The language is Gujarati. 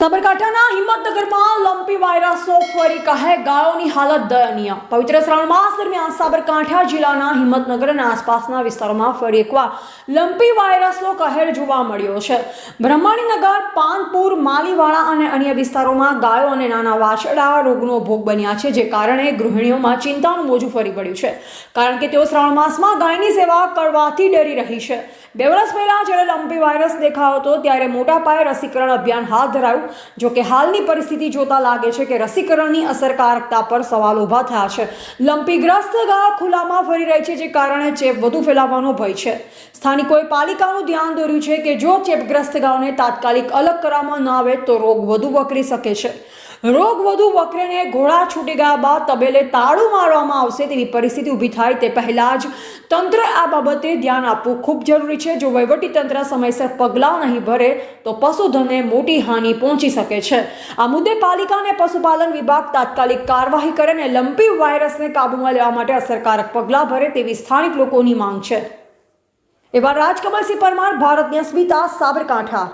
સાબરકાંઠાના હિંમતનગરમાં લંપી વાયરસનો ફરી કહે ગાયોની હાલત દયનીય। પવિત્ર શ્રાવણ માસ દરમિયાન સાબરકાંઠા જિલ્લાના હિંમતનગર અને આસપાસના વિસ્તારોમાં ફરી એકવાર લંપી વાયરસનો કહેર જોવા મળ્યો છે। બ્રહ્મણીનગર, પાનપુર, માલીવાડા અને અન્ય વિસ્તારોમાં ગાયો અને નાના વાછરડા રોગનો ભોગ બન્યા છે, જે કારણે ગૃહિણીઓમાં ચિંતાનું મોજું ફરી પડ્યું છે, કારણ કે તેઓ શ્રાવણ માસમાં ગાયની સેવા કરવાથી ડરી રહી છે। 2 વર્ષ પહેલા જ્યારે લંપી વાયરસ દેખાયો હતો ત્યારે મોટા પાયે રસીકરણ અભિયાન હાથ ધરાયું। જો કે હાલની પરિસ્થિતિ જોતા લાગે છે કે રસીકરણની અસરકારકતા પર સવાલ ઊભા થયા છે। લંપીગ્રસ્ત ગાયો ખુલ્લામાં ફરી રહી છે, જે કારણે ચેપ વધુ ફેલાવાનો ભય છે। સ્થાનિકોએ પાલિકાનું ધ્યાન દોર્યું છે કે જો ચેપગ્રસ્ત ગાયોને તાત્કાલિક અલગ કરવામાં ન આવે તો રોગ વધુ વકરી શકે છે। રોગ વધુ વકરીને ઘોડા છૂટી ગયા બાદ તબેલે તાળું મારવામાં આવશે તેવી પરિસ્થિતિ ઊભી થાય તે પહેલા જ તંત્ર આ બાબતે ધ્યાન આપવું ખૂબ જરૂરી છે। જો વહીવટીતંત્ર સમયસર પગલાં નહીં ભરે તો પશુધનને મોટી હાનિ પહોંચી શકે છે। આ મુદ્દે પાલિકા અને પશુપાલન વિભાગ તાત્કાલિક કાર્યવાહી કરે અને લંપી વાયરસને કાબૂમાં લેવા માટે અસરકારક પગલાં ભરે તેવી સ્થાનિક લોકોની માંગ છે। એવા રાજકમલસિંહ પરમાર, ભારત ન્યૂઝ, સાબરકાંઠા।